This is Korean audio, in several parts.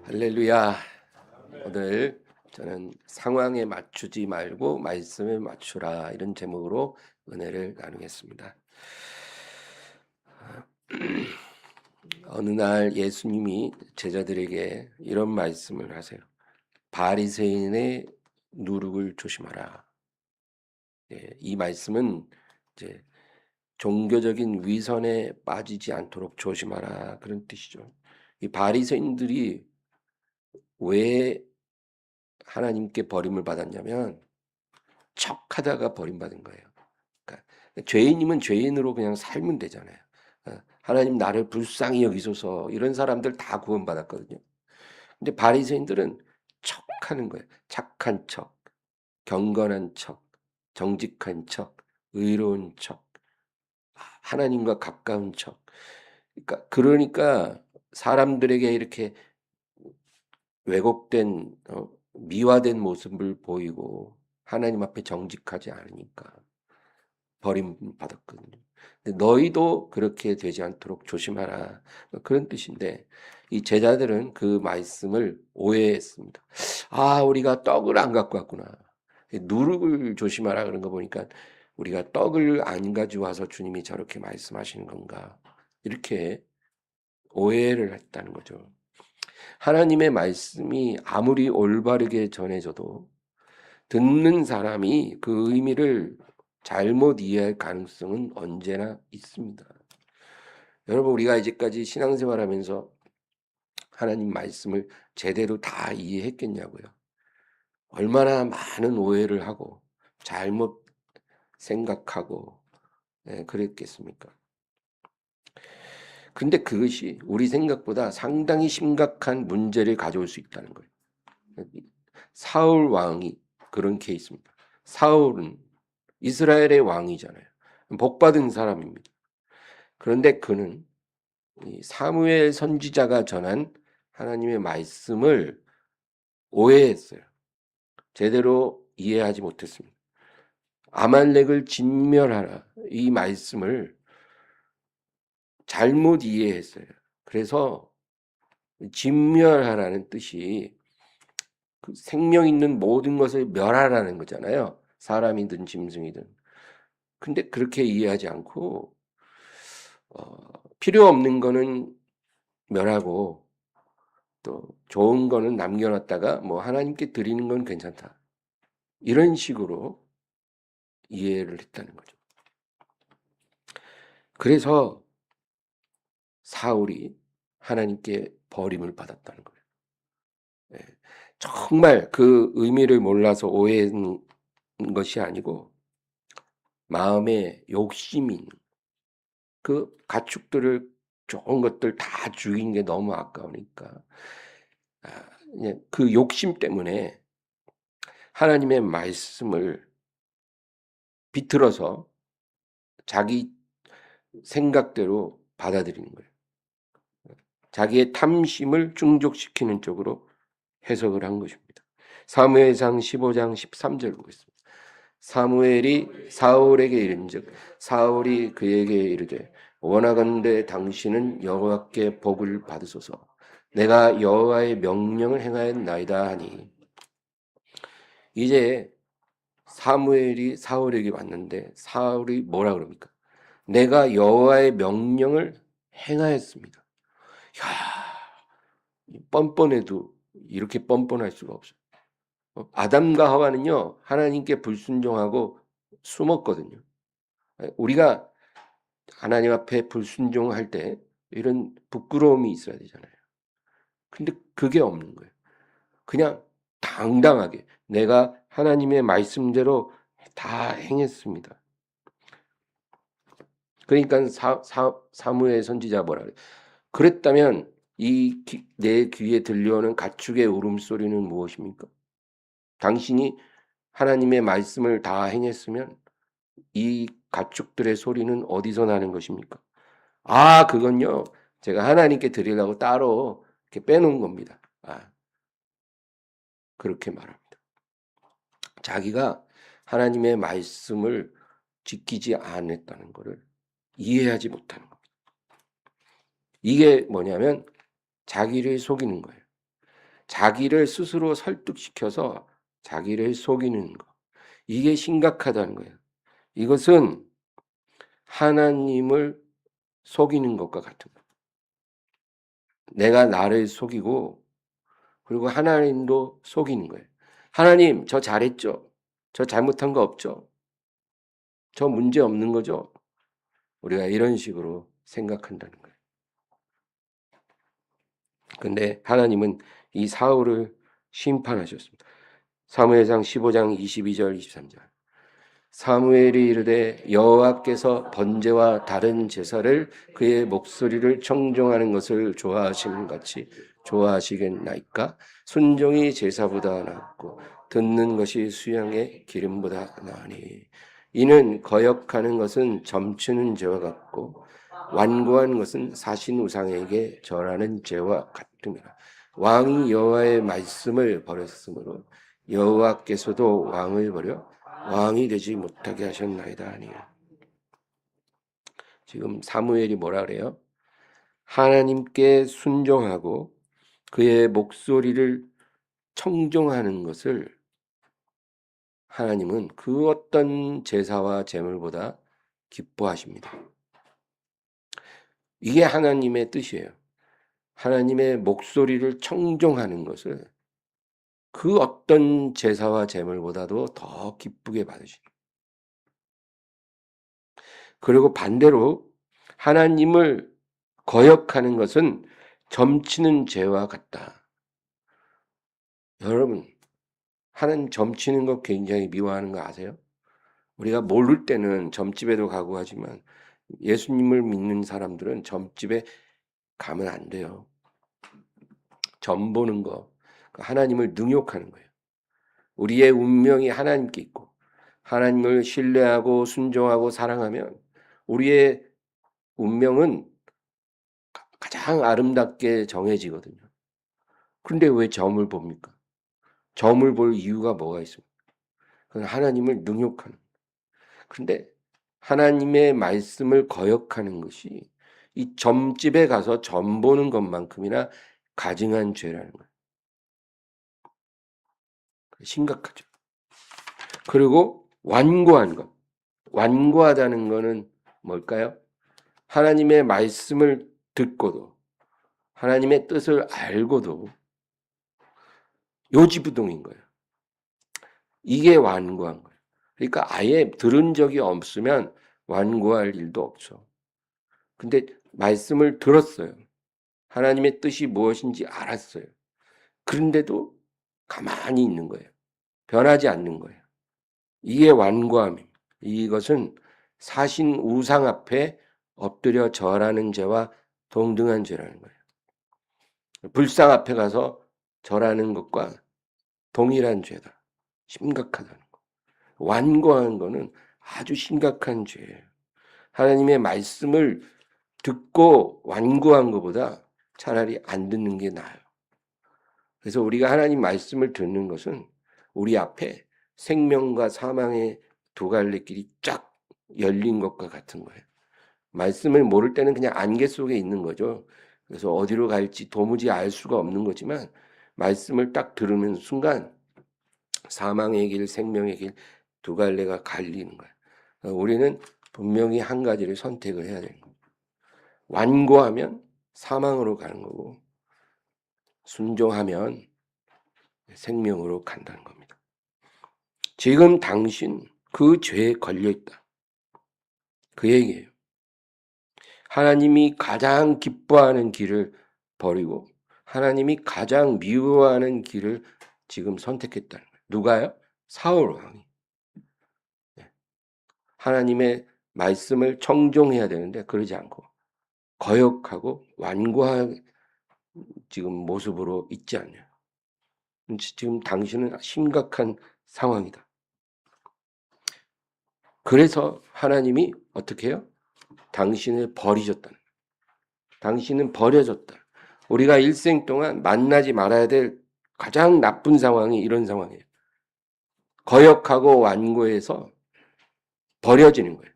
할렐루야. 오늘 저는 상황에 맞추지 말고 말씀에 맞추라 이런 제목으로 은혜를 나누겠습니다. 어느 날 예수님이 제자들에게 이런 말씀을 하세요. 바리새인의 누룩을 조심하라. 이 말씀은 이제 종교적인 위선에 빠지지 않도록 조심하라 그런 뜻이죠. 이 바리새인들이 왜 하나님께 버림을 받았냐면 척하다가 버림받은 거예요. 그러니까 죄인이면 죄인으로 그냥 살면 되잖아요. 하나님 나를 불쌍히 여기소서 이런 사람들 다 구원받았거든요. 근데 바리새인들은 척하는 거예요. 착한 척, 경건한 척, 정직한 척, 의로운 척, 하나님과 가까운 척. 그러니까 사람들에게 이렇게 왜곡된 미화된 모습을 보이고 하나님 앞에 정직하지 않으니까 버림받았거든요. 근데 너희도 그렇게 되지 않도록 조심하라. 그런 뜻인데 이 제자들은 그 말씀을 오해했습니다. 아, 우리가 떡을 안 갖고 왔구나. 누룩을 조심하라 그런 거 보니까 우리가 떡을 안 가지고 와서 주님이 저렇게 말씀하시는 건가. 이렇게 오해를 했다는 거죠. 하나님의 말씀이 아무리 올바르게 전해져도 듣는 사람이 그 의미를 잘못 이해할 가능성은 언제나 있습니다. 여러분, 우리가 이제까지 신앙생활하면서 하나님 말씀을 제대로 다 이해했겠냐고요. 얼마나 많은 오해를 하고 잘못 생각하고 그랬겠습니까? 근데 그것이 우리 생각보다 상당히 심각한 문제를 가져올 수 있다는 거예요. 사울 왕이 그런 케이스입니다. 사울은 이스라엘의 왕이잖아요. 복받은 사람입니다. 그런데 그는 사무엘 선지자가 전한 하나님의 말씀을 오해했어요. 제대로 이해하지 못했습니다. 아말렉을 진멸하라 이 말씀을 잘못 이해했어요. 그래서 진멸하라는 뜻이 그 생명 있는 모든 것을 멸하라는 거잖아요. 사람이든 짐승이든. 근데 그렇게 이해하지 않고 필요 없는 거는 멸하고 또 좋은 거는 남겨놨다가 뭐 하나님께 드리는 건 괜찮다. 이런 식으로 이해를 했다는 거죠. 그래서 사울이 하나님께 버림을 받았다는 거예요. 예. 정말 그 의미를 몰라서 오해한 것이 아니고 마음에 욕심이 그 가축들을 좋은 것들 다 죽인 게 너무 아까우니까 그 욕심 때문에 하나님의 말씀을 비틀어서 자기 생각대로 받아들이는 거예요. 자기의 탐심을 충족시키는 쪽으로 해석을 한 것입니다. 사무엘상 15장 13절 보겠습니다. 사무엘이 사울에게 이른즉 사울이 그에게 이르되 원하건대 당신은 여호와께 복을 받으소서. 내가 여호와의 명령을 행하였나이다 하니 이제 사무엘이 사울에게 왔는데 사울이 뭐라 그럽니까? 내가 여호와의 명령을 행하였습니다. 야, 뻔뻔해도 이렇게 뻔뻔할 수가 없어요. 아담과 하와는요 하나님께 불순종하고 숨었거든요. 우리가 하나님 앞에 불순종할 때 이런 부끄러움이 있어야 되잖아요. 근데 그게 없는 거예요. 그냥 당당하게 내가 하나님의 말씀대로 다 행했습니다. 그러니까 사무엘 선지자 뭐라 그래? 그랬다면 내 귀에 들려오는 가축의 울음소리는 무엇입니까? 당신이 하나님의 말씀을 다 행했으면 이 가축들의 소리는 어디서 나는 것입니까? 아, 그건요. 제가 하나님께 드리려고 따로 이렇게 빼놓은 겁니다. 그렇게 말합니다. 자기가 하나님의 말씀을 지키지 않았다는 것을 이해하지 못하는 겁니다. 이게 뭐냐면 자기를 속이는 거예요. 자기를 스스로 설득시켜서 자기를 속이는 거. 이게 심각하다는 거예요. 이것은 하나님을 속이는 것과 같은 거예요. 내가 나를 속이고 그리고 하나님도 속이는 거예요. 하나님, 저 잘했죠? 저 잘못한 거 없죠? 저 문제 없는 거죠? 우리가 이런 식으로 생각한다는 거예요. 근데 하나님은 이 사울을 심판하셨습니다. 사무엘상 15장 22절 23절. 사무엘이 이르되 여호와께서 번제와 다른 제사를 그의 목소리를 청종하는 것을 좋아하시는 같이 좋아하시겠나이까? 순종이 제사보다 낫고 듣는 것이 수양의 기름보다 나으니 이는 거역하는 것은 점치는 죄와 같고 완고한 것은 사신 우상에게 절하는 죄와 같음이라. 왕이 여호와의 말씀을 버렸으므로 여호와께서도 왕을 버려 왕이 되지 못하게 하셨나이다 하니요. 지금 사무엘이 뭐라 그래요? 하나님께 순종하고 그의 목소리를 청종하는 것을 하나님은 그 어떤 제사와 제물보다 기뻐하십니다. 이게 하나님의 뜻이에요. 하나님의 목소리를 청종하는 것을 그 어떤 제사와 제물보다도 더 기쁘게 받으시는. 그리고 반대로 하나님을 거역하는 것은 점치는 죄와 같다. 여러분, 하나님 점치는 거 굉장히 미워하는 거 아세요? 우리가 모를 때는 점집에도 가고 하지만 예수님을 믿는 사람들은 점집에 가면 안 돼요. 점 보는 거, 하나님을 능욕하는 거예요. 우리의 운명이 하나님께 있고 하나님을 신뢰하고 순종하고 사랑하면 우리의 운명은 가장 아름답게 정해지거든요. 그런데 왜 점을 봅니까? 점을 볼 이유가 뭐가 있습니까? 그건 하나님을 능욕하는. 그런데 하나님의 말씀을 거역하는 것이 이 점집에 가서 점 보는 것만큼이나 가증한 죄라는 거예요. 심각하죠. 그리고 완고한 것. 완고하다는 것은 뭘까요? 하나님의 말씀을 듣고도 하나님의 뜻을 알고도 요지부동인 거예요. 이게 완고한 거예요. 그러니까 아예 들은 적이 없으면 완고할 일도 없죠. 근데 말씀을 들었어요. 하나님의 뜻이 무엇인지 알았어요. 그런데도 가만히 있는 거예요. 변하지 않는 거예요. 이게 완고함입니다. 이것은 사신 우상 앞에 엎드려 절하는 죄와 동등한 죄라는 거예요. 불상 앞에 가서 절하는 것과 동일한 죄다. 심각하다는 거. 완고한 거는 아주 심각한 죄예요. 하나님의 말씀을 듣고 완고한 것보다 차라리 안 듣는 게 나아요. 그래서 우리가 하나님 말씀을 듣는 것은 우리 앞에 생명과 사망의 두 갈래 길이 쫙 열린 것과 같은 거예요. 말씀을 모를 때는 그냥 안개 속에 있는 거죠. 그래서 어디로 갈지 도무지 알 수가 없는 거지만 말씀을 딱 들으면 순간 사망의 길, 생명의 길 두 갈래가 갈리는 거예요. 우리는 분명히 한 가지를 선택을 해야 되는 거예요. 완고하면 사망으로 가는 거고 순종하면 생명으로 간다는 겁니다. 지금 당신 그 죄에 걸려있다. 그 얘기예요. 하나님이 가장 기뻐하는 길을 버리고 하나님이 가장 미워하는 길을 지금 선택했다는 거예요. 누가요? 사울 왕이. 하나님의 말씀을 청종해야 되는데 그러지 않고 거역하고 완고한 지금 모습으로 있지 않냐. 지금 당신은 심각한 상황이다. 그래서 하나님이 어떻게 해요? 당신을 버리셨다는 거예요. 당신은 버려졌다. 우리가 일생 동안 만나지 말아야 될 가장 나쁜 상황이 이런 상황이에요. 거역하고 완고해서 버려지는 거예요.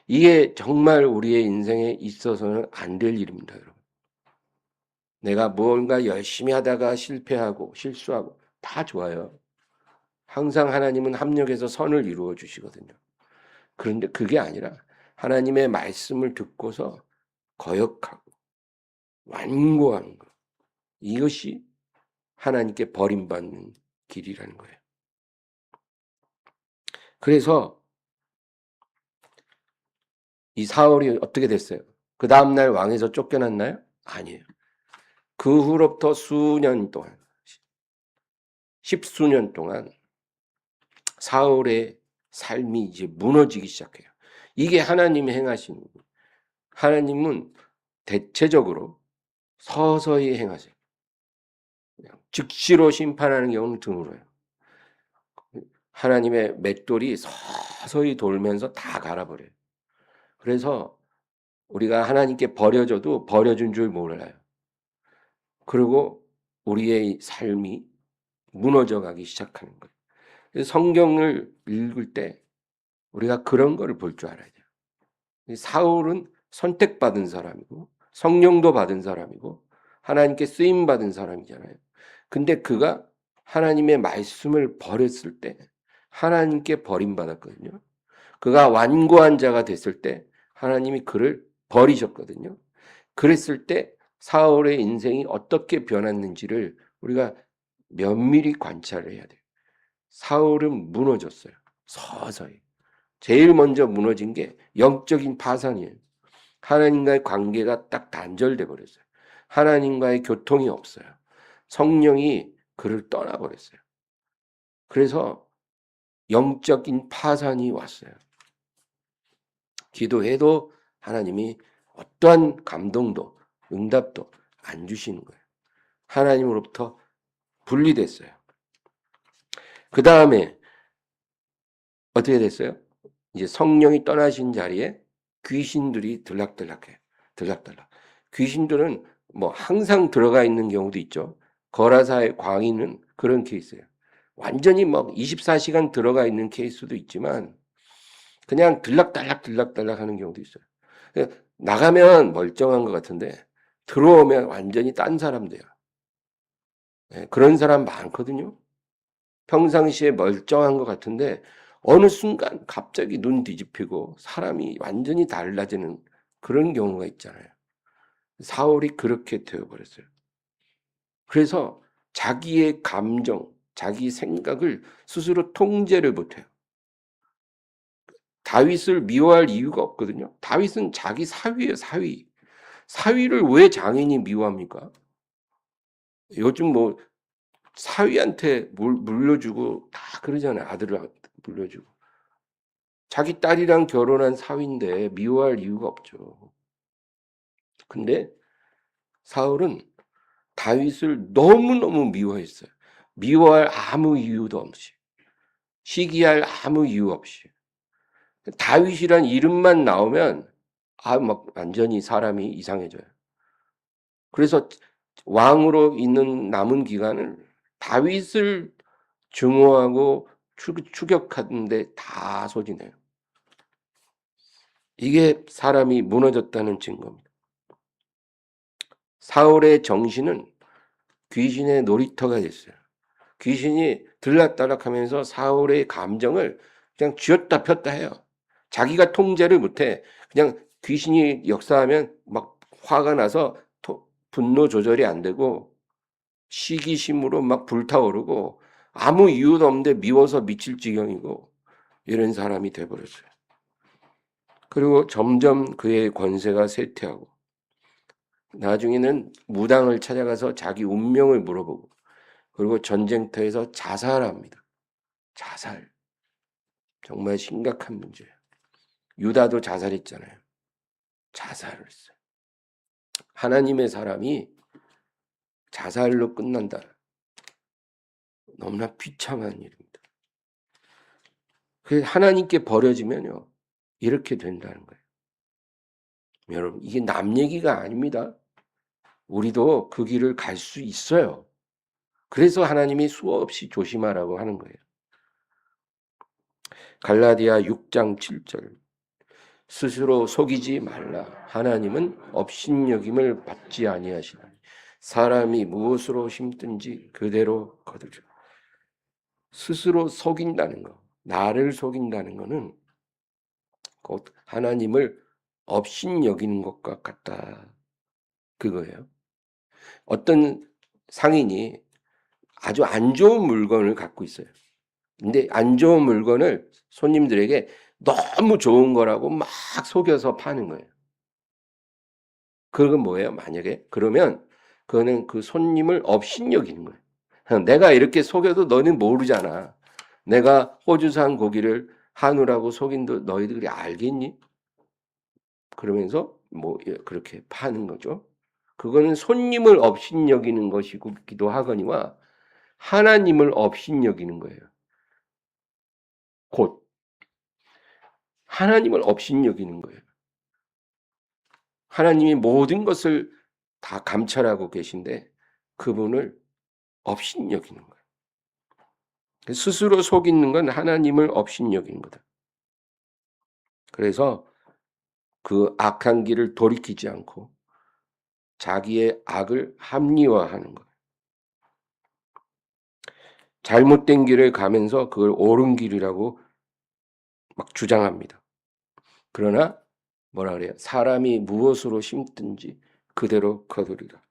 이게 정말 우리의 인생에 있어서는 안 될 일입니다, 여러분. 내가 뭔가 열심히 하다가 실패하고 실수하고 다 좋아요. 항상 하나님은 합력해서 선을 이루어 주시거든요. 그런데 그게 아니라 하나님의 말씀을 듣고서 거역하고 완고하는 것. 이것이 하나님께 버림받는 길이라는 거예요. 그래서 이 사울이 어떻게 됐어요? 그 다음날 왕에서 쫓겨났나요? 아니에요. 그 후로부터 수년 동안, 십수년 동안 사울의 삶이 이제 무너지기 시작해요. 이게 하나님이 행하신 거예요. 하나님은 대체적으로 서서히 행하세요. 즉시로 심판하는 경우는 드물어요. 하나님의 맷돌이 서서히 돌면서 다 갈아버려요. 그래서 우리가 하나님께 버려져도 버려준 줄 몰라요. 그리고 우리의 삶이 무너져 가기 시작하는 거예요. 그래서 성경을 읽을 때 우리가 그런 거를 볼 줄 알아야 돼요. 사울은 선택받은 사람이고 성령도 받은 사람이고 하나님께 쓰임 받은 사람이잖아요. 근데 그가 하나님의 말씀을 버렸을 때 하나님께 버림받았거든요. 그가 완고한 자가 됐을 때 하나님이 그를 버리셨거든요. 그랬을 때 사울의 인생이 어떻게 변했는지를 우리가 면밀히 관찰을 해야 돼요. 사울은 무너졌어요. 서서히. 제일 먼저 무너진 게 영적인 파산이에요. 하나님과의 관계가 딱 단절돼 버렸어요. 하나님과의 교통이 없어요. 성령이 그를 떠나버렸어요. 그래서 영적인 파산이 왔어요. 기도해도 하나님이 어떠한 감동도 응답도 안 주시는 거예요. 하나님으로부터 분리됐어요. 그 다음에 어떻게 됐어요? 이제 성령이 떠나신 자리에 귀신들이 들락들락해요. 들락들락. 귀신들은 뭐 항상 들어가 있는 경우도 있죠. 거라사의 광인은 그런 케이스예요. 완전히 막 24시간 들어가 있는 케이스도 있지만 그냥 들락달락 하는 경우도 있어요. 나가면 멀쩡한 것 같은데 들어오면 완전히 딴 사람 돼요. 그런 사람 많거든요. 평상시에 멀쩡한 것 같은데 어느 순간 갑자기 눈 뒤집히고 사람이 완전히 달라지는 그런 경우가 있잖아요. 사울이 그렇게 되어버렸어요. 그래서 자기의 감정, 자기 생각을 스스로 통제를 못해요. 다윗을 미워할 이유가 없거든요. 다윗은 자기 사위예요, 사위. 사위를 왜 장인이 미워합니까? 요즘 뭐 사위한테 물려주고 다 그러잖아요. 아들을 물려주고. 자기 딸이랑 결혼한 사위인데 미워할 이유가 없죠. 근데 사울은 다윗을 너무너무 미워했어요. 미워할 아무 이유도 없이. 시기할 아무 이유 없이. 다윗이란 이름만 나오면 막 완전히 사람이 이상해져요. 그래서 왕으로 있는 남은 기간을 다윗을 증오하고 추격하는데 다 소진해요. 이게 사람이 무너졌다는 증거입니다. 사울의 정신은 귀신의 놀이터가 됐어요. 귀신이 들락달락하면서 사울의 감정을 그냥 쥐었다 폈다 해요. 자기가 통제를 못해. 그냥 귀신이 역사하면 막 화가 나서 분노 조절이 안 되고 시기심으로 막 불타오르고 아무 이유도 없는데 미워서 미칠 지경이고 이런 사람이 돼버렸어요. 그리고 점점 그의 권세가 쇠퇴하고 나중에는 무당을 찾아가서 자기 운명을 물어보고 그리고 전쟁터에서 자살합니다. 자살. 정말 심각한 문제예요. 유다도 자살했잖아요. 자살을 했어요. 하나님의 사람이 자살로 끝난다. 너무나 비참한 일입니다. 그래서 하나님께 버려지면요. 이렇게 된다는 거예요. 여러분, 이게 남 얘기가 아닙니다. 우리도 그 길을 갈 수 있어요. 그래서 하나님이 수없이 조심하라고 하는 거예요. 갈라디아 6장 7절. 스스로 속이지 말라. 하나님은 업신여김을 받지 아니하시나니. 사람이 무엇으로 심든지 그대로 거두리라. 스스로 속인다는 거, 나를 속인다는 거는 곧 하나님을 업신여기는 것과 같다. 그거예요. 어떤 상인이 아주 안 좋은 물건을 갖고 있어요. 근데 안 좋은 물건을 손님들에게 너무 좋은 거라고 막 속여서 파는 거예요. 그건 뭐예요? 만약에 그러면 그거는 그 손님을 업신여기는 거예요. 내가 이렇게 속여도 너는 모르잖아. 내가 호주산 고기를 한우라고 속인도 너희들이 알겠니? 그러면서 뭐 그렇게 파는 거죠. 그거는 손님을 업신여기는 것이기도 하거니와 하나님을 업신여기는 거예요. 곧 하나님을 업신여기는 거예요. 하나님이 모든 것을 다 감찰하고 계신데 그분을 업신여기는 거예요. 스스로 속이는 건 하나님을 업신여기는 거다. 그래서 그 악한 길을 돌이키지 않고 자기의 악을 합리화하는 거예요. 잘못된 길을 가면서 그걸 옳은 길이라고 막 주장합니다. 그러나 뭐라 그래요? 사람이 무엇으로 심든지 그대로 거두리라.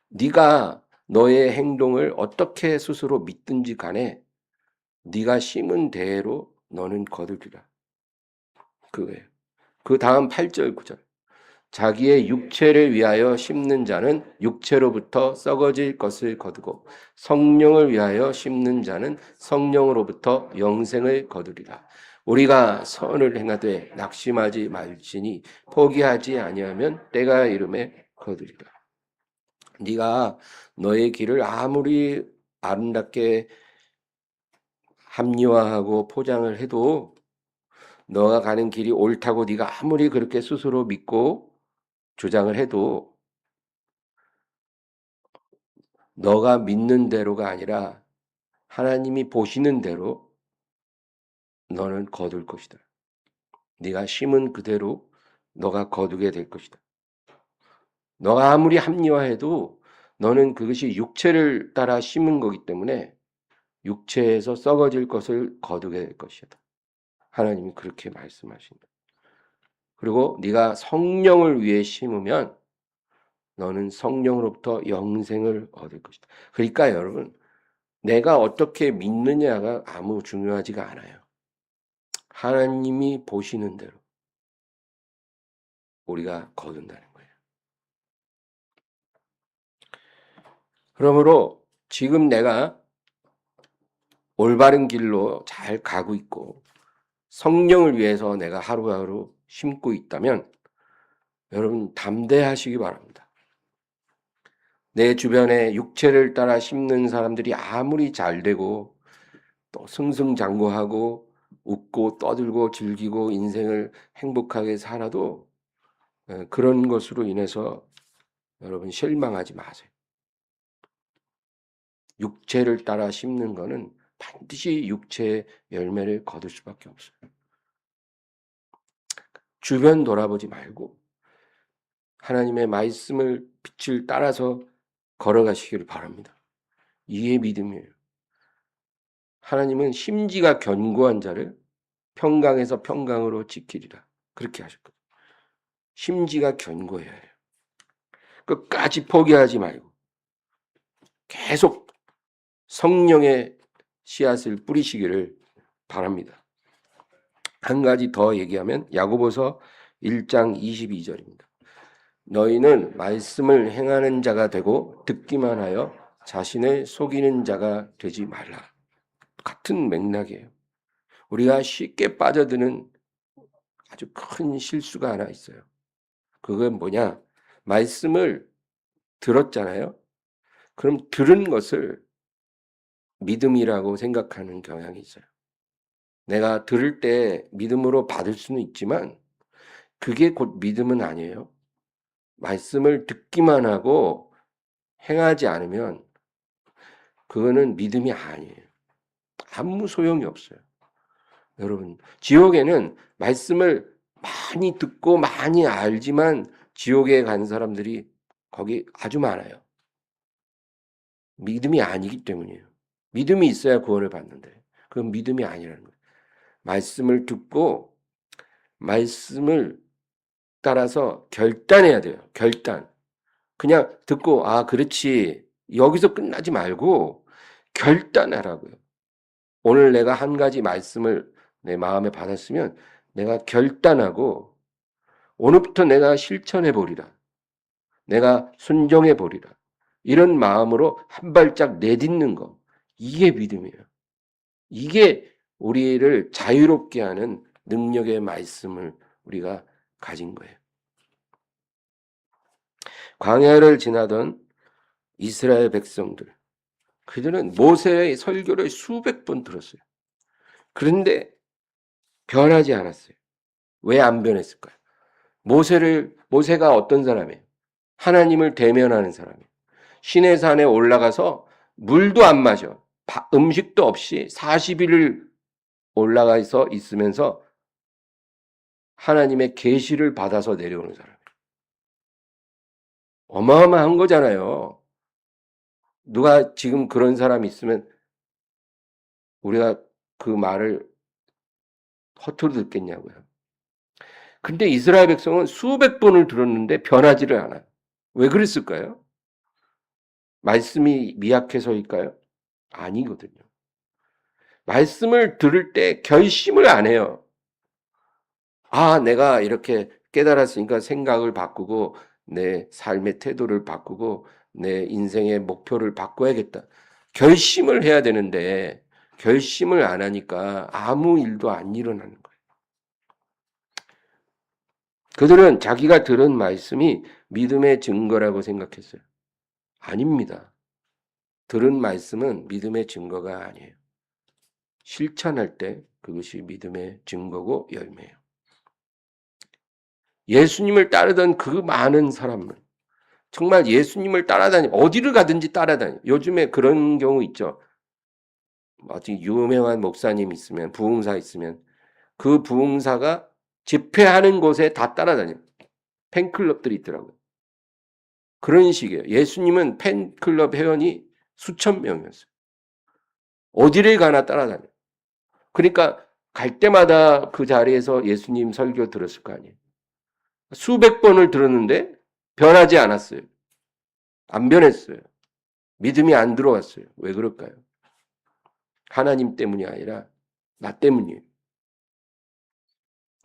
네가 너의 행동을 어떻게 스스로 믿든지 간에 네가 심은 대로 너는 거두리라. 그거예요. 그 다음 8절 9절. 자기의 육체를 위하여 심는 자는 육체로부터 썩어질 것을 거두고 성령을 위하여 심는 자는 성령으로부터 영생을 거두리라. 우리가 선을 행하되 낙심하지 말지니 포기하지 아니하면 때가 이름에 거두리라. 네가 너의 길을 아무리 아름답게 합리화하고 포장을 해도 너가 가는 길이 옳다고 네가 아무리 그렇게 스스로 믿고 주장을 해도 너가 믿는 대로가 아니라 하나님이 보시는 대로 너는 거둘 것이다. 네가 심은 그대로 너가 거두게 될 것이다. 너가 아무리 합리화해도 너는 그것이 육체를 따라 심은 거기 때문에 육체에서 썩어질 것을 거두게 될 것이다. 하나님이 그렇게 말씀하신다. 그리고 네가 성령을 위해 심으면 너는 성령으로부터 영생을 얻을 것이다. 그러니까 여러분, 내가 어떻게 믿느냐가 아무 중요하지가 않아요. 하나님이 보시는 대로 우리가 거둔다는 거예요. 그러므로 지금 내가 올바른 길로 잘 가고 있고 성령을 위해서 내가 하루하루 심고 있다면 여러분 담대하시기 바랍니다. 내 주변에 육체를 따라 심는 사람들이 아무리 잘되고 또 승승장구하고 웃고 떠들고 즐기고 인생을 행복하게 살아도 그런 것으로 인해서 여러분 실망하지 마세요. 육체를 따라 심는 거는 반드시 육체의 열매를 거둘 수밖에 없어요. 주변 돌아보지 말고 하나님의 말씀을 빛을 따라서 걸어가시기를 바랍니다. 이게 믿음이에요. 하나님은 심지가 견고한 자를 평강에서 평강으로 지키리라. 그렇게 하셨거든요. 심지가 견고해야 해요. 끝까지 포기하지 말고 계속 성령의 씨앗을 뿌리시기를 바랍니다. 한 가지 더 얘기하면 야고보서 1장 22절입니다. 너희는 말씀을 행하는 자가 되고 듣기만 하여 자신을 속이는 자가 되지 말라. 같은 맥락이에요. 우리가 쉽게 빠져드는 아주 큰 실수가 하나 있어요. 그건 뭐냐? 말씀을 들었잖아요. 그럼 들은 것을 믿음이라고 생각하는 경향이 있어요. 내가 들을 때 믿음으로 받을 수는 있지만 그게 곧 믿음은 아니에요. 말씀을 듣기만 하고 행하지 않으면 그거는 믿음이 아니에요. 아무 소용이 없어요. 여러분, 지옥에는 말씀을 많이 듣고 많이 알지만 지옥에 간 사람들이 거기 아주 많아요. 믿음이 아니기 때문이에요. 믿음이 있어야 구원을 받는데 그건 믿음이 아니라는 거예요. 말씀을 듣고 말씀을 따라서 결단해야 돼요. 결단. 그냥 듣고 아 그렇지 여기서 끝나지 말고 결단하라고요. 오늘 내가 한 가지 말씀을 내 마음에 받았으면 내가 결단하고 오늘부터 내가 실천해 보리라. 내가 순종해 보리라. 이런 마음으로 한 발짝 내딛는 거. 이게 믿음이에요. 이게 우리를 자유롭게 하는 능력의 말씀을 우리가 가진 거예요. 광야를 지나던 이스라엘 백성들. 그들은 모세의 설교를 수백 번 들었어요. 그런데 변하지 않았어요. 왜 안 변했을까요? 모세가 어떤 사람이에요? 하나님을 대면하는 사람이에요. 시내 산에 올라가서 물도 안 마셔. 음식도 없이 40일을 올라가서 있으면서 하나님의 계시를 받아서 내려오는 사람이에요. 어마어마한 거잖아요. 누가 지금 그런 사람이 있으면 우리가 그 말을 허투루 듣겠냐고요. 근데 이스라엘 백성은 수백 번을 들었는데 변하지를 않아요. 왜 그랬을까요? 말씀이 미약해서일까요? 아니거든요. 말씀을 들을 때 결심을 안 해요. 아, 내가 이렇게 깨달았으니까 생각을 바꾸고 내 삶의 태도를 바꾸고 내 인생의 목표를 바꿔야겠다. 결심을 해야 되는데 결심을 안 하니까 아무 일도 안 일어나는 거예요. 그들은 자기가 들은 말씀이 믿음의 증거라고 생각했어요. 아닙니다. 들은 말씀은 믿음의 증거가 아니에요. 실천할 때 그것이 믿음의 증거고 열매예요. 예수님을 따르던 그 많은 사람은 정말 예수님을 어디를 가든지 따라다니. 요즘에 그런 경우 있죠. 어디 유명한 목사님 있으면, 부흥사 있으면 그 부흥사가 집회하는 곳에 다 따라다녀요. 팬클럽들이 있더라고요. 그런 식이에요. 예수님은 팬클럽 회원이 수천 명이었어요. 어디를 가나 따라다녀요. 그러니까 갈 때마다 그 자리에서 예수님 설교 들었을 거 아니에요. 수백 번을 들었는데 변하지 않았어요. 안 변했어요. 믿음이 안 들어왔어요. 왜 그럴까요? 하나님 때문이 아니라 나 때문이에요.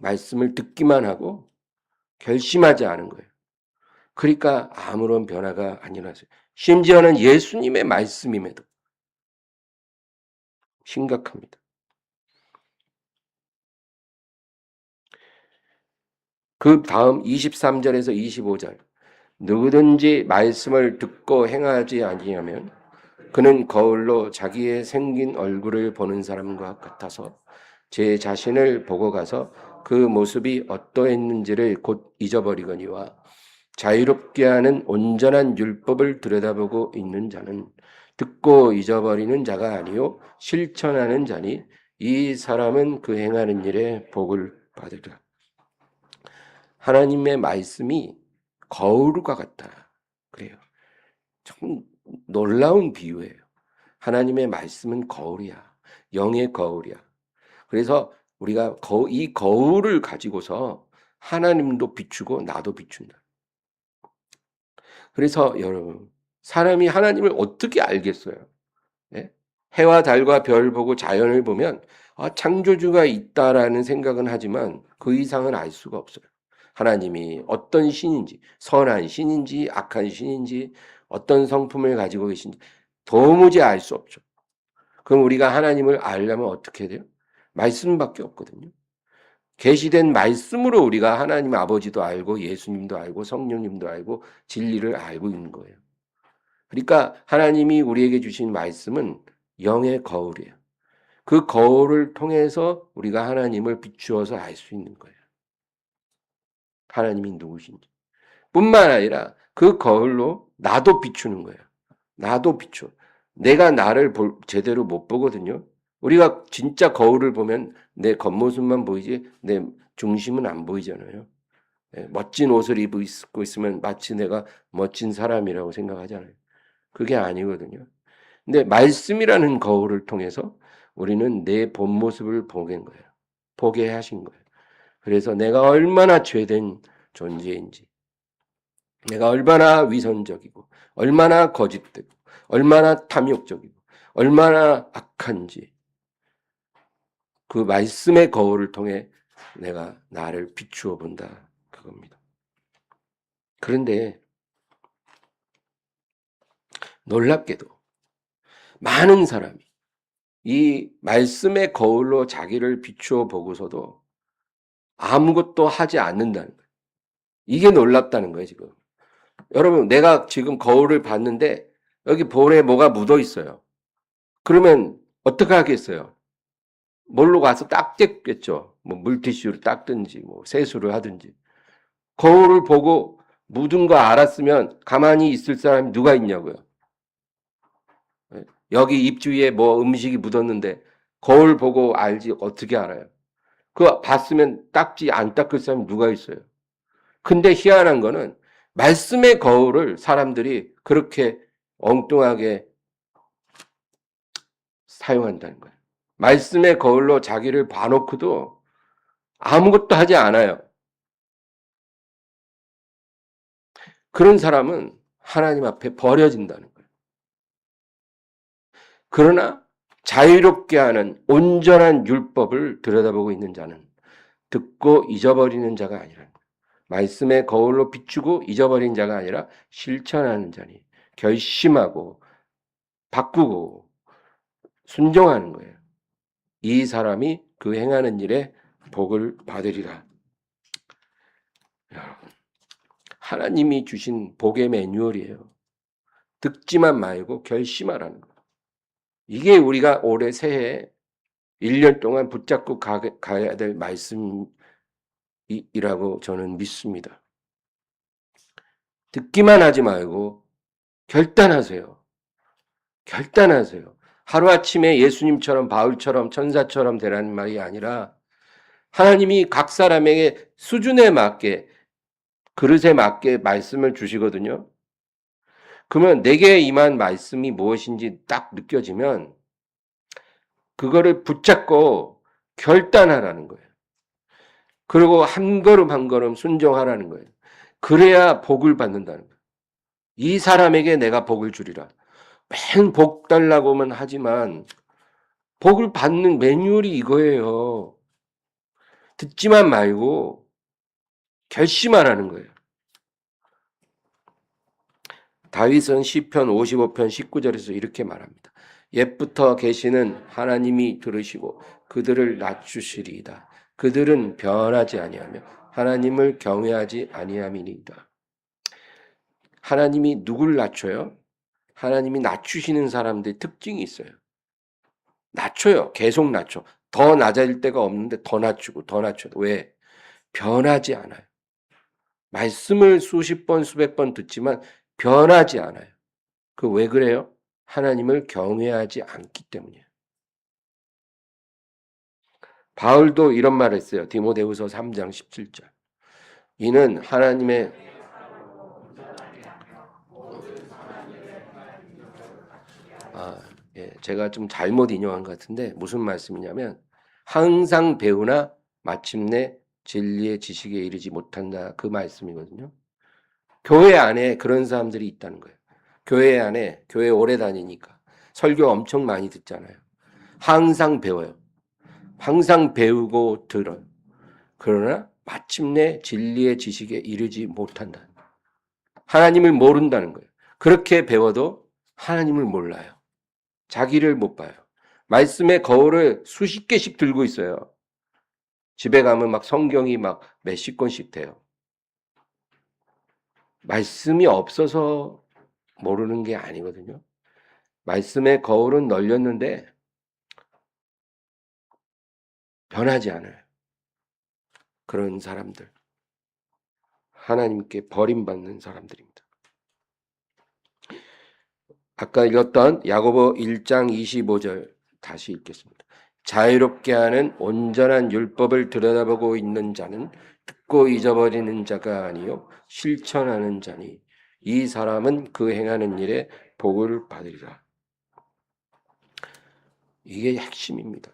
말씀을 듣기만 하고 결심하지 않은 거예요. 그러니까 아무런 변화가 안 일어났어요. 심지어는 예수님의 말씀임에도 심각합니다. 그 다음 23절에서 25절 누구든지 말씀을 듣고 행하지 아니하면 그는 거울로 자기의 생긴 얼굴을 보는 사람과 같아서 제 자신을 보고 가서 그 모습이 어떠했는지를 곧 잊어버리거니와 자유롭게 하는 온전한 율법을 들여다보고 있는 자는 듣고 잊어버리는 자가 아니요 실천하는 자니 이 사람은 그 행하는 일에 복을 받으리라. 하나님의 말씀이 거울과 같다. 그래요. 참 놀라운 비유예요. 하나님의 말씀은 거울이야. 영의 거울이야. 그래서 우리가 이 거울을 가지고서 하나님도 비추고 나도 비춘다. 그래서 여러분, 사람이 하나님을 어떻게 알겠어요? 예? 해와 달과 별 보고 자연을 보면 창조주가 있다라는 생각은 하지만 그 이상은 알 수가 없어요. 하나님이 어떤 신인지, 선한 신인지, 악한 신인지, 어떤 성품을 가지고 계신지 도무지 알 수 없죠. 그럼 우리가 하나님을 알려면 어떻게 돼요? 말씀밖에 없거든요. 계시된 말씀으로 우리가 하나님 아버지도 알고 예수님도 알고 성령님도 알고 진리를 알고 있는 거예요. 그러니까 하나님이 우리에게 주신 말씀은 영의 거울이에요. 그 거울을 통해서 우리가 하나님을 비추어서 알 수 있는 거예요. 하나님이 누구신지. 뿐만 아니라 그 거울로 나도 비추는 거예요. 나도 비춰. 내가 나를 제대로 못 보거든요. 우리가 진짜 거울을 보면 내 겉모습만 보이지 내 중심은 안 보이잖아요. 멋진 옷을 입고 있으면 마치 내가 멋진 사람이라고 생각하잖아요. 그게 아니거든요. 근데 말씀이라는 거울을 통해서 우리는 내 본 모습을 보는 거예요. 보게 하신 거예요. 그래서 내가 얼마나 죄된 존재인지, 내가 얼마나 위선적이고, 얼마나 거짓되고, 얼마나 탐욕적이고, 얼마나 악한지, 그 말씀의 거울을 통해 내가 나를 비추어 본다. 그겁니다. 그런데 놀랍게도 많은 사람이 이 말씀의 거울로 자기를 비추어 보고서도 아무것도 하지 않는다는 거예요. 이게 놀랍다는 거예요, 지금. 여러분, 내가 지금 거울을 봤는데 여기 볼에 뭐가 묻어 있어요. 그러면 어떻게 하겠어요? 뭘로 가서 닦겠죠. 뭐 물티슈로 닦든지 뭐 세수를 하든지. 거울을 보고 묻은 거 알았으면 가만히 있을 사람이 누가 있냐고요. 여기 입 주위에 뭐 음식이 묻었는데 거울 보고 알지 어떻게 알아요? 그거 봤으면 닦지 안 닦을 사람이 누가 있어요? 근데 희한한 거는 말씀의 거울을 사람들이 그렇게 엉뚱하게 사용한다는 거예요. 말씀의 거울로 자기를 봐놓고도 아무것도 하지 않아요. 그런 사람은 하나님 앞에 버려진다는 거예요. 그러나 자유롭게 하는 온전한 율법을 들여다보고 있는 자는 듣고 잊어버리는 자가 아니라 말씀의 거울로 비추고 잊어버린 자가 아니라 실천하는 자니 결심하고 바꾸고 순종하는 거예요. 이 사람이 그 행하는 일에 복을 받으리라. 여러분, 하나님이 주신 복의 매뉴얼이에요. 듣지만 말고 결심하라는 거예요. 이게 우리가 올해 새해 1년 동안 붙잡고 가야 될 말씀이라고 저는 믿습니다. 듣기만 하지 말고 결단하세요. 결단하세요. 하루아침에 예수님처럼 바울처럼 천사처럼 되라는 말이 아니라 하나님이 각 사람에게 수준에 맞게 그릇에 맞게 말씀을 주시거든요. 그러면 내게 임한 말씀이 무엇인지 딱 느껴지면 그거를 붙잡고 결단하라는 거예요. 그리고 한 걸음 한 걸음 순종하라는 거예요. 그래야 복을 받는다는 거예요. 이 사람에게 내가 복을 주리라. 맨 복 달라고만 하지만 복을 받는 매뉴얼이 이거예요. 듣지만 말고 결심하라는 거예요. 다윗은 시편 55편 19절에서 이렇게 말합니다. 옛부터 계시는 하나님이 들으시고 그들을 낮추시리이다. 그들은 변하지 아니하며 하나님을 경외하지 아니함이니이다. 하나님이 누굴 낮춰요? 하나님이 낮추시는 사람들의 특징이 있어요. 낮춰요. 계속 낮춰. 더 낮아질 때가 없는데 더 낮추고 더 낮춰요. 왜? 변하지 않아요. 말씀을 수십 번 수백 번 듣지만 변하지 않아요. 그 왜 그래요? 하나님을 경외하지 않기 때문이에요. 바울도 이런 말을 했어요. 디모데후서 3장 17절. 이는 하나님의 제가 좀 잘못 인용한 것 같은데 무슨 말씀이냐면 항상 배우나 마침내 진리의 지식에 이르지 못한다 그 말씀이거든요. 교회 안에 그런 사람들이 있다는 거예요. 교회 안에 교회 오래 다니니까 설교 엄청 많이 듣잖아요. 항상 배워요. 항상 배우고 들어요. 그러나 마침내 진리의 지식에 이르지 못한다. 하나님을 모른다는 거예요. 그렇게 배워도 하나님을 몰라요. 자기를 못 봐요. 말씀의 거울을 수십 개씩 들고 있어요. 집에 가면 막 성경이 막 몇십 권씩 돼요. 말씀이 없어서 모르는 게 아니거든요. 말씀의 거울은 널렸는데 변하지 않아요. 그런 사람들. 하나님께 버림받는 사람들입니다. 아까 읽었던 야고보 1장 25절 다시 읽겠습니다. 자유롭게 하는 온전한 율법을 들여다보고 있는 자는 듣고 잊어버리는 자가 아니요 실천하는 자니 이 사람은 그 행하는 일에 복을 받으리라. 이게 핵심입니다.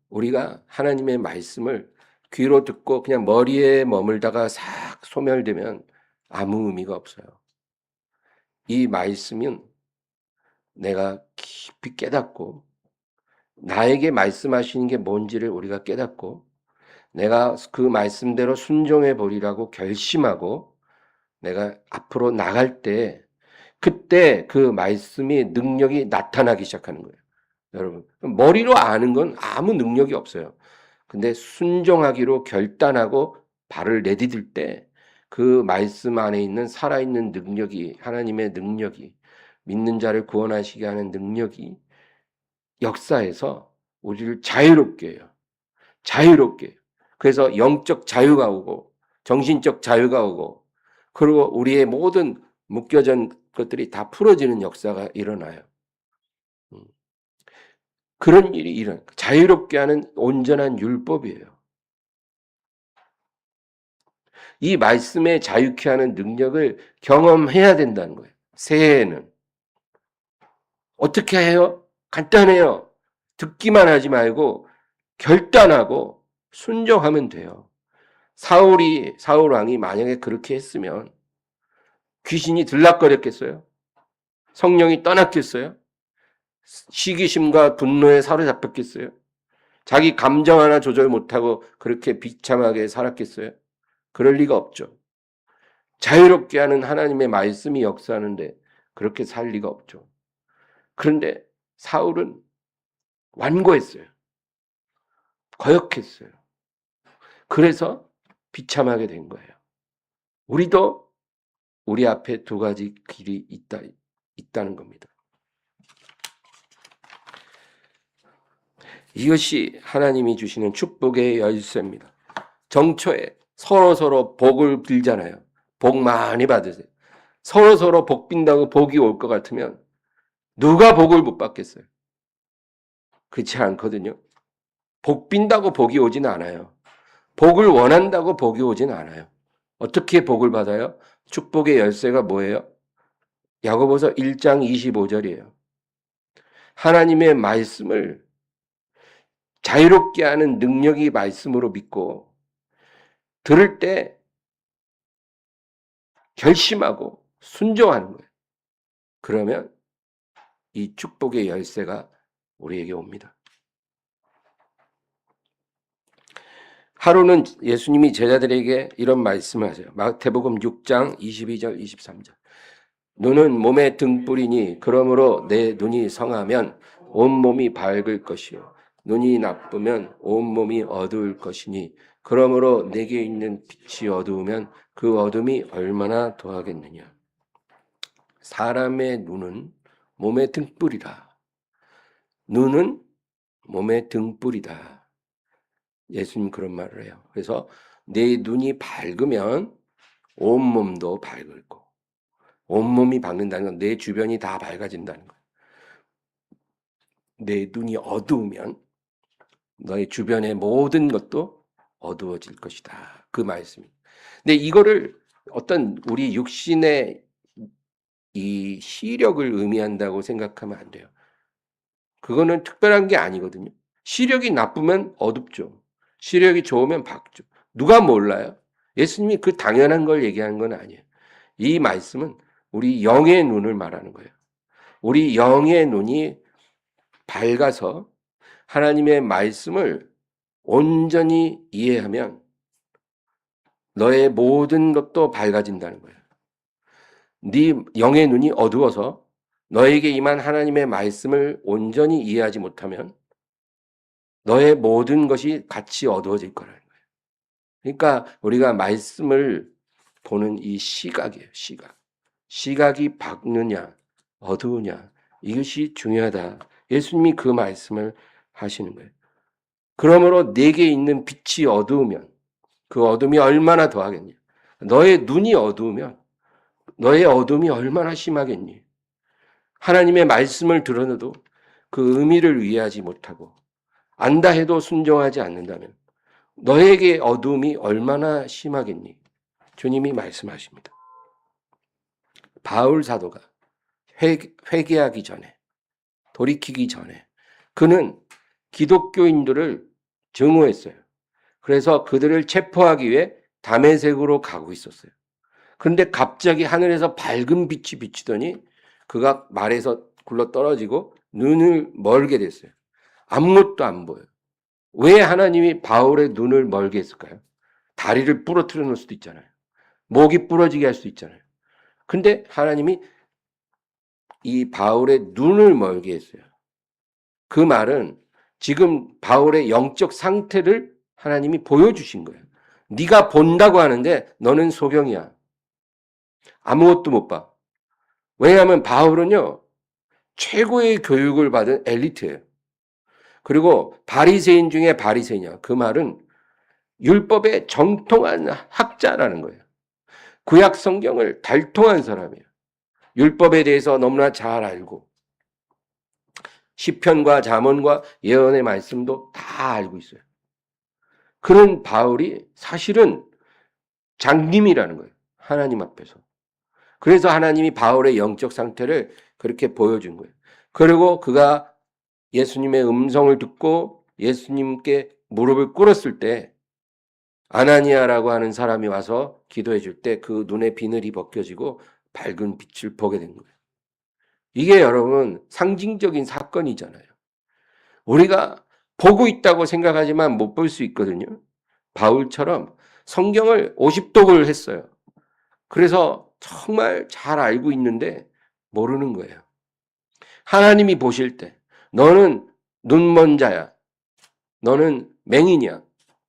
우리가 하나님의 말씀을 귀로 듣고 그냥 머리에 머물다가 싹 소멸되면 아무 의미가 없어요. 이 말씀은 내가 깊이 깨닫고 나에게 말씀하시는 게 뭔지를 우리가 깨닫고 내가 그 말씀대로 순종해 보리라고 결심하고 내가 앞으로 나갈 때 그때 그 말씀이 능력이 나타나기 시작하는 거예요. 여러분, 머리로 아는 건 아무 능력이 없어요. 근데 순종하기로 결단하고 발을 내디딜 때 그 말씀 안에 있는 살아있는 능력이, 하나님의 능력이, 믿는 자를 구원하시게 하는 능력이 역사에서 우리를 자유롭게 해요. 자유롭게. 그래서 영적 자유가 오고 정신적 자유가 오고 그리고 우리의 모든 묶여진 것들이 다 풀어지는 역사가 일어나요. 그런 일이 자유롭게 하는 온전한 율법이에요. 이 말씀에 자유케 하는 능력을 경험해야 된다는 거예요. 새해에는. 어떻게 해요? 간단해요. 듣기만 하지 말고 결단하고 순종하면 돼요. 사울 왕이 만약에 그렇게 했으면 귀신이 들락거렸겠어요? 성령이 떠났겠어요? 시기심과 분노에 사로잡혔겠어요? 자기 감정 하나 조절 못하고 그렇게 비참하게 살았겠어요? 그럴 리가 없죠. 자유롭게 하는 하나님의 말씀이 역사하는데 그렇게 살 리가 없죠. 그런데 사울은 완고했어요. 거역했어요. 그래서 비참하게 된 거예요. 우리도 우리 앞에 두 가지 길이 있다는 겁니다. 이것이 하나님이 주시는 축복의 열쇠입니다. 정초에 서로 복을 빌잖아요. 복 많이 받으세요. 서로 복 빈다고 복이 올 것 같으면 누가 복을 못 받겠어요? 그렇지 않거든요. 복 빈다고 복이 오진 않아요. 복을 원한다고 복이 오진 않아요. 어떻게 복을 받아요? 축복의 열쇠가 뭐예요? 야고보서 1장 25절이에요. 하나님의 말씀을 자유롭게 하는 능력이 말씀으로 믿고 들을 때 결심하고 순종하는 거예요. 그러면 이 축복의 열쇠가 우리에게 옵니다. 하루는 예수님이 제자들에게 이런 말씀을 하세요. 마태복음 6장 22절 23절. 눈은 몸의 등불이니 그러므로 내 눈이 성하면 온몸이 밝을 것이요 눈이 나쁘면 온몸이 어두울 것이니 그러므로 내게 있는 빛이 어두우면 그 어둠이 얼마나 더하겠느냐. 사람의 눈은 몸의 등불이다. 눈은 몸의 등불이다. 예수님 그런 말을 해요. 그래서 내 눈이 밝으면 온몸도 밝을 거고 온몸이 밝는다는 건 내 주변이 다 밝아진다는 거예요. 내 눈이 어두우면 너의 주변의 모든 것도 어두워질 것이다. 그 말씀입니다. 근데 이거를 어떤 우리 육신의 이 시력을 의미한다고 생각하면 안 돼요. 그거는 특별한 게 아니거든요. 시력이 나쁘면 어둡죠. 시력이 좋으면 밝죠. 누가 몰라요? 예수님이 그 당연한 걸 얘기하는 건 아니에요. 이 말씀은 우리 영의 눈을 말하는 거예요. 우리 영의 눈이 밝아서 하나님의 말씀을 온전히 이해하면 너의 모든 것도 밝아진다는 거예요. 네 영의 눈이 어두워서 너에게 임한 하나님의 말씀을 온전히 이해하지 못하면 너의 모든 것이 같이 어두워질 거라는 거예요. 그러니까 우리가 말씀을 보는 이 시각이에요. 시각이 밝느냐 어두우냐 이것이 중요하다. 예수님이 그 말씀을 하시는 거예요. 그러므로 내게 있는 빛이 어두우면 그 어둠이 얼마나 더하겠냐. 너의 눈이 어두우면 너의 어둠이 얼마나 심하겠니. 하나님의 말씀을 들어도 그 의미를 이해하지 못하고 안다 해도 순종하지 않는다면 너에게 어둠이 얼마나 심하겠니. 주님이 말씀하십니다. 바울 사도가 회개하기 전에 돌이키기 전에 그는 기독교인들을 증오했어요. 그래서 그들을 체포하기 위해 다메섹으로 가고 있었어요. 그런데 갑자기 하늘에서 밝은 빛이 비치더니 그가 말에서 굴러 떨어지고 눈을 멀게 됐어요. 아무것도 안 보여요. 왜 하나님이 바울의 눈을 멀게 했을까요? 다리를 부러뜨려 놓을 수도 있잖아요. 목이 부러지게 할 수도 있잖아요. 근데 하나님이 이 바울의 눈을 멀게 했어요. 그 말은 지금 바울의 영적 상태를 하나님이 보여주신 거예요. 네가 본다고 하는데 너는 소경이야. 아무것도 못 봐. 왜냐하면 바울은요, 최고의 교육을 받은 엘리트예요. 그리고 바리새인 중에 바리새인이야. 그 말은 율법에 정통한 학자라는 거예요. 구약 성경을 달통한 사람이에요. 율법에 대해서 너무나 잘 알고 시편과 잠언과 예언의 말씀도 다 알고 있어요. 그런 바울이 사실은 장님이라는 거예요. 하나님 앞에서. 그래서 하나님이 바울의 영적 상태를 그렇게 보여준 거예요. 그리고 그가 예수님의 음성을 듣고 예수님께 무릎을 꿇었을 때 아나니아라고 하는 사람이 와서 기도해 줄 때 그 눈의 비늘이 벗겨지고 밝은 빛을 보게 된 거예요. 이게 여러분 상징적인 사건이잖아요. 우리가 보고 있다고 생각하지만 못 볼 수 있거든요. 바울처럼 성경을 50독을 했어요. 그래서 정말 잘 알고 있는데 모르는 거예요. 하나님이 보실 때 너는 눈먼 자야. 너는 맹인이야.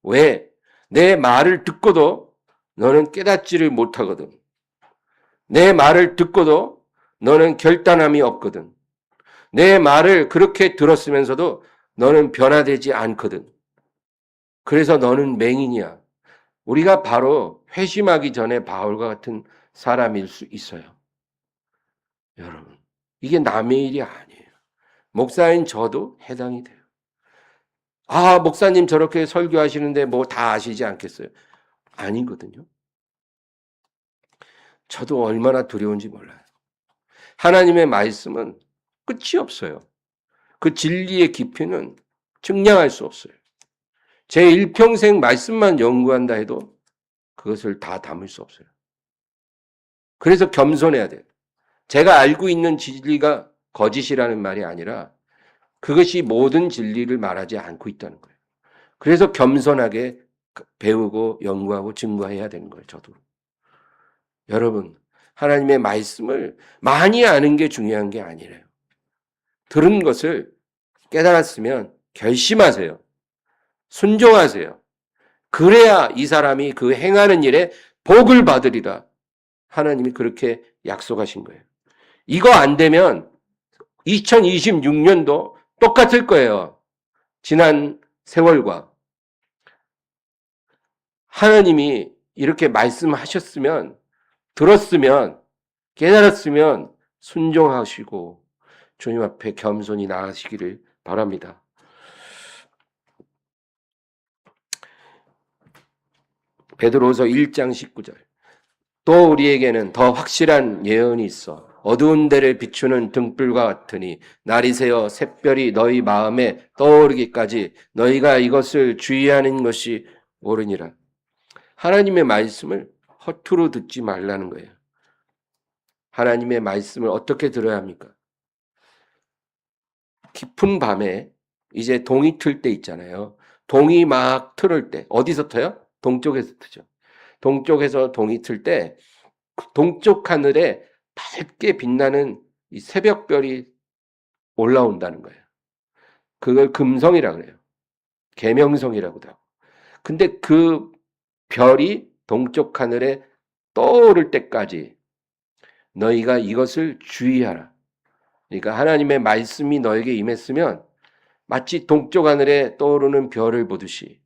왜? 내 말을 듣고도 너는 깨닫지를 못하거든. 내 말을 듣고도 너는 결단함이 없거든. 내 말을 그렇게 들었으면서도 너는 변화되지 않거든. 그래서 너는 맹인이야. 우리가 바로 회심하기 전에 바울과 같은 사람일 수 있어요. 여러분, 이게 남의 일이 아니에요. 목사인 저도 해당이 돼요. 아, 목사님 저렇게 설교하시는데 뭐 다 아시지 않겠어요? 아니거든요. 저도 얼마나 두려운지 몰라요. 하나님의 말씀은 끝이 없어요. 그 진리의 깊이는 측량할 수 없어요. 제 일평생 말씀만 연구한다 해도 그것을 다 담을 수 없어요. 그래서 겸손해야 돼요. 제가 알고 있는 진리가 거짓이라는 말이 아니라 그것이 모든 진리를 말하지 않고 있다는 거예요. 그래서 겸손하게 배우고 연구하고 증거해야 되는 거예요. 저도. 여러분, 하나님의 말씀을 많이 아는 게 중요한 게 아니래요. 들은 것을 깨달았으면 결심하세요. 순종하세요. 그래야 이 사람이 그 행하는 일에 복을 받으리라. 하나님이 그렇게 약속하신 거예요. 이거 안 되면 2026년도 똑같을 거예요. 지난 세월과. 하나님이 이렇게 말씀하셨으면, 들었으면, 깨달았으면 순종하시고 주님 앞에 겸손히 나아가시기를 바랍니다. 베드로서 1장 19절. 또 우리에게는 더 확실한 예언이 있어 어두운 데를 비추는 등불과 같으니 날이 새어 샛별이 너희 마음에 떠오르기까지 너희가 이것을 주의하는 것이 옳으니라. 하나님의 말씀을 허투루 듣지 말라는 거예요. 하나님의 말씀을 어떻게 들어야 합니까? 깊은 밤에 이제 동이 틀 때 있잖아요. 동이 막 틀을 때 어디서 터요? 동쪽에서 트죠. 동쪽에서 동이 틀 때 동쪽 하늘에 밝게 빛나는 이 새벽별이 올라온다는 거예요. 그걸 금성이라고 그래요. 계명성이라고도 하고. 근데 그 별이 동쪽 하늘에 떠오를 때까지 너희가 이것을 주의하라. 그러니까 하나님의 말씀이 너에게 임했으면 마치 동쪽 하늘에 떠오르는 별을 보듯이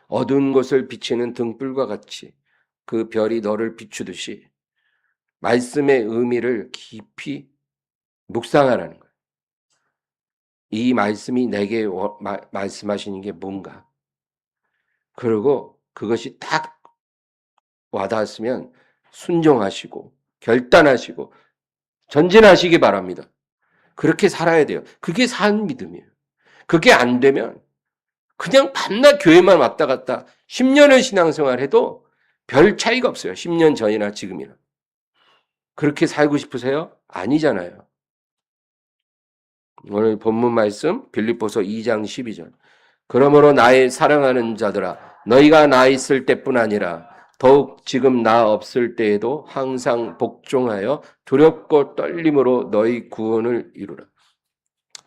어두운 곳을 비치는 등불과 같이 그 별이 너를 비추듯이 말씀의 의미를 깊이 묵상하라는 거예요. 이 말씀이 내게 말씀하시는 게 뭔가. 그리고 그것이 딱 와닿았으면 순종하시고 결단하시고 전진하시기 바랍니다. 그렇게 살아야 돼요. 그게 산 믿음이에요. 그게 안 되면 그냥 밤낮 교회만 왔다 갔다 10년을 신앙생활 해도 별 차이가 없어요. 10년 전이나 지금이나. 그렇게 살고 싶으세요? 아니잖아요. 오늘 본문 말씀 빌립보서 2장 12절. 그러므로 나의 사랑하는 자들아 너희가 나 있을 때뿐 아니라 더욱 지금 나 없을 때에도 항상 복종하여 두렵고 떨림으로 너희 구원을 이루라.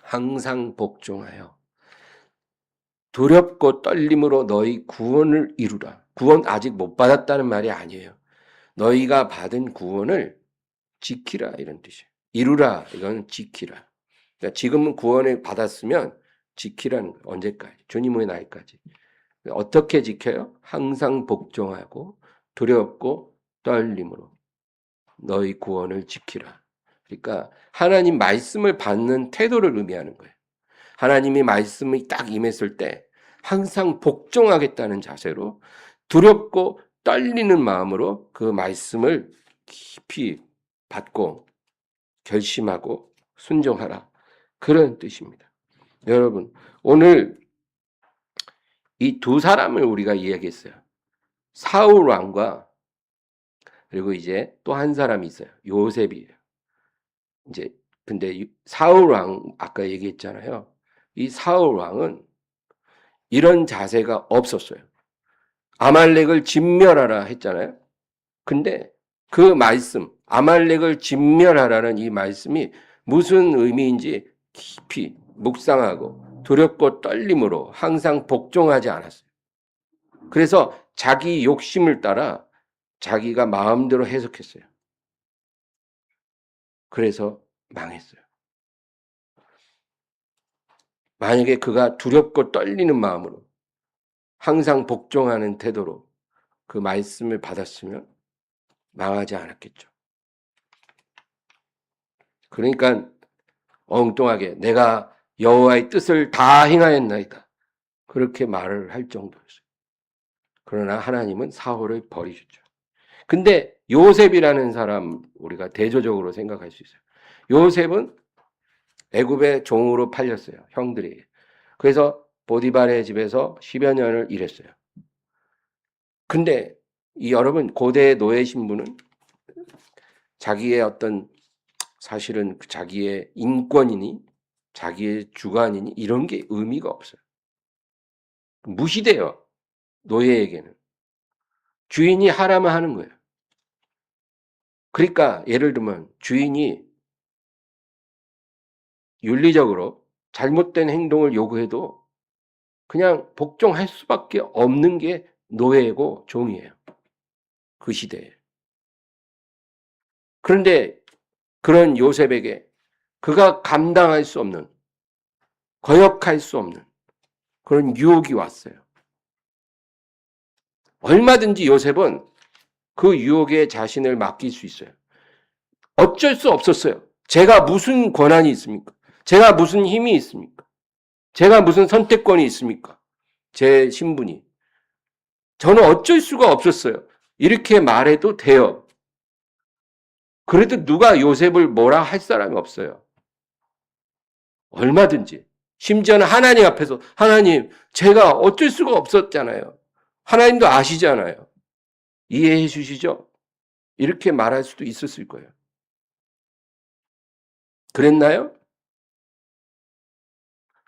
항상 복종하여 두렵고 떨림으로 너희 구원을 이루라. 구원 아직 못 받았다는 말이 아니에요. 너희가 받은 구원을 지키라 이런 뜻이에요. 이루라 이건 지키라. 그러니까 지금은 구원을 받았으면 지키라는 거예요. 언제까지? 주님의 날까지. 어떻게 지켜요? 항상 복종하고 두렵고 떨림으로 너희 구원을 지키라. 그러니까 하나님 말씀을 받는 태도를 의미하는 거예요. 하나님이 말씀이 딱 임했을 때 항상 복종하겠다는 자세로 두렵고 떨리는 마음으로 그 말씀을 깊이 받고 결심하고 순종하라. 그런 뜻입니다. 여러분, 오늘 이 두 사람을 우리가 이야기했어요. 사울 왕과 그리고 이제 또 한 사람이 있어요. 요셉이에요. 이제 근데 사울 왕 아까 얘기했잖아요. 이 사울 왕은 이런 자세가 없었어요. 아말렉을 진멸하라 했잖아요. 근데 그 말씀, 아말렉을 진멸하라는 이 말씀이 무슨 의미인지 깊이 묵상하고 두렵고 떨림으로 항상 복종하지 않았어요. 그래서 자기 욕심을 따라 자기가 마음대로 해석했어요. 그래서 망했어요. 만약에 그가 두렵고 떨리는 마음으로 항상 복종하는 태도로 그 말씀을 받았으면 망하지 않았겠죠. 그러니까 엉뚱하게 내가 여호와의 뜻을 다 행하였나이다. 그렇게 말을 할 정도였어요. 그러나 하나님은 사울을 버리셨죠. 근데 요셉이라는 사람 우리가 대조적으로 생각할 수 있어요. 요셉은 애굽의 종으로 팔렸어요. 형들이. 그래서 보디발의 집에서 10여 년을 일했어요. 근데 이 여러분 고대 노예 신분은 자기의 어떤 사실은 자기의 인권이니 자기의 주관이니 이런 게 의미가 없어요. 무시돼요. 노예에게는. 주인이 하라면 하는 거예요. 그러니까 예를 들면 주인이 윤리적으로 잘못된 행동을 요구해도 그냥 복종할 수밖에 없는 게 노예고 종이에요. 그 시대에. 그런데 그런 요셉에게 그가 감당할 수 없는, 거역할 수 없는 그런 유혹이 왔어요. 얼마든지 요셉은 그 유혹에 자신을 맡길 수 있어요. 어쩔 수 없었어요. 제가 무슨 권한이 있습니까? 제가 무슨 힘이 있습니까? 제가 무슨 선택권이 있습니까? 제 신분이. 저는 어쩔 수가 없었어요. 이렇게 말해도 돼요. 그래도 누가 요셉을 뭐라 할 사람이 없어요. 얼마든지. 심지어는 하나님 앞에서 하나님 제가 어쩔 수가 없었잖아요. 하나님도 아시잖아요. 이해해 주시죠? 이렇게 말할 수도 있었을 거예요. 그랬나요?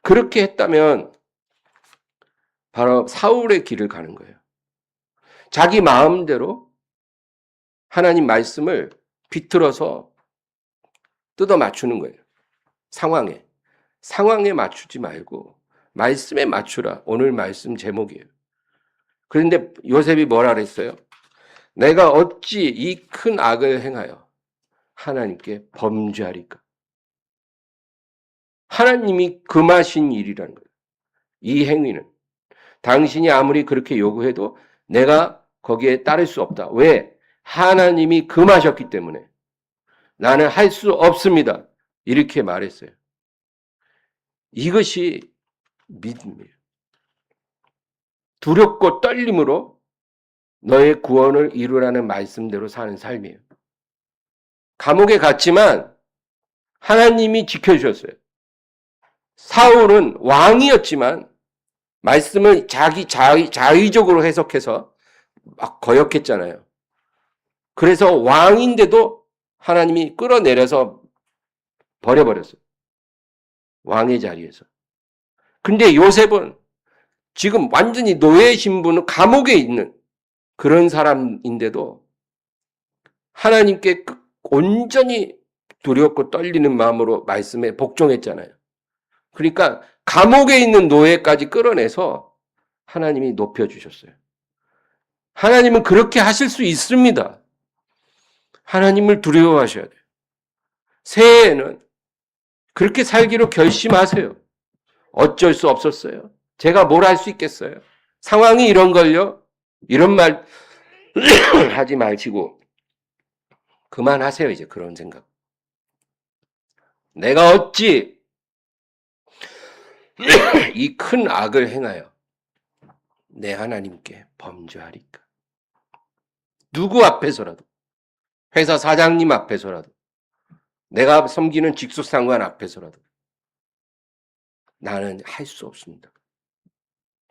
그렇게 했다면 바로 사울의 길을 가는 거예요. 자기 마음대로 하나님 말씀을 비틀어서 뜯어 맞추는 거예요. 상황에 맞추지 말고 말씀에 맞추라. 오늘 말씀 제목이에요. 그런데 요셉이 뭐라 그랬어요? 내가 어찌 이 큰 악을 행하여 하나님께 범죄하리까? 하나님이 금하신 일이라는 거예요. 이 행위는 당신이 아무리 그렇게 요구해도 내가 거기에 따를 수 없다. 왜? 하나님이 금하셨기 때문에 나는 할 수 없습니다. 이렇게 말했어요. 이것이 믿음이에요. 두렵고 떨림으로 너의 구원을 이루라는 말씀대로 사는 삶이에요. 감옥에 갔지만 하나님이 지켜주셨어요. 사울은 왕이었지만 말씀을 자의적으로 해석해서 막 거역했잖아요. 그래서 왕인데도 하나님이 끌어내려서 버려버렸어요. 왕의 자리에서. 근데 요셉은 지금 완전히 노예 신분은 감옥에 있는 그런 사람인데도 하나님께 온전히 두렵고 떨리는 마음으로 말씀에 복종했잖아요. 그러니까 감옥에 있는 노예까지 끌어내서 하나님이 높여주셨어요. 하나님은 그렇게 하실 수 있습니다. 하나님을 두려워하셔야 돼요. 새해에는 그렇게 살기로 결심하세요. 어쩔 수 없었어요. 제가 뭘 할 수 있겠어요. 상황이 이런 걸요. 이런 말 하지 마시고 그만하세요. 이제 그런 생각. 내가 어찌 이 큰 악을 행하여 내 하나님께 범죄하리까. 누구 앞에서라도, 회사 사장님 앞에서라도, 내가 섬기는 직속상관 앞에서라도 나는 할 수 없습니다.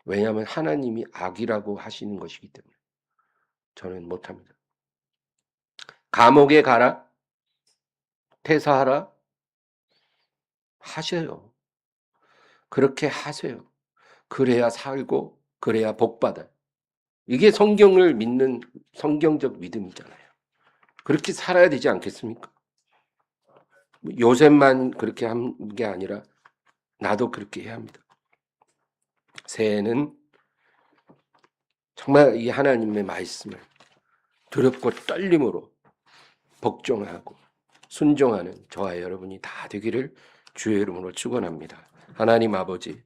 왜냐하면 하나님이 악이라고 하시는 것이기 때문에 저는 못합니다. 감옥에 가라? 퇴사하라? 하세요. 그렇게 하세요. 그래야 살고 그래야 복받아요. 이게 성경을 믿는 성경적 믿음이잖아요. 그렇게 살아야 되지 않겠습니까? 요셉만 그렇게 한 게 아니라 나도 그렇게 해야 합니다. 새해는 정말 이 하나님의 말씀을 두렵고 떨림으로 복종하고 순종하는 저와 여러분이 다 되기를 주의 이름으로 축원합니다. 하나님 아버지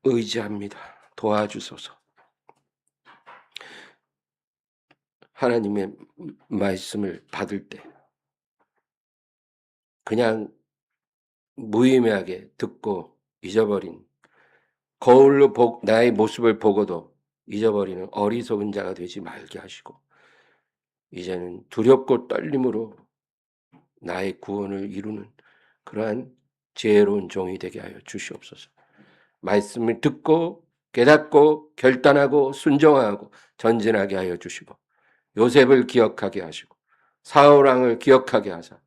의지합니다. 도와주소서. 하나님의 말씀을 받을 때 그냥 무의미하게 듣고 잊어버린, 거울로 나의 모습을 보고도 잊어버리는 어리석은 자가 되지 말게 하시고 이제는 두렵고 떨림으로 나의 구원을 이루는 그러한 지혜로운 종이 되게 하여 주시옵소서. 말씀을 듣고 깨닫고 결단하고 순종하고 전진하게 하여 주시고 요셉을 기억하게 하시고 사울왕을 기억하게 하사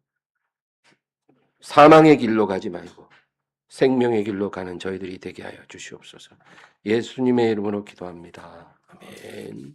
사망의 길로 가지 말고 생명의 길로 가는 저희들이 되게 하여 주시옵소서. 예수님의 이름으로 기도합니다. 아멘.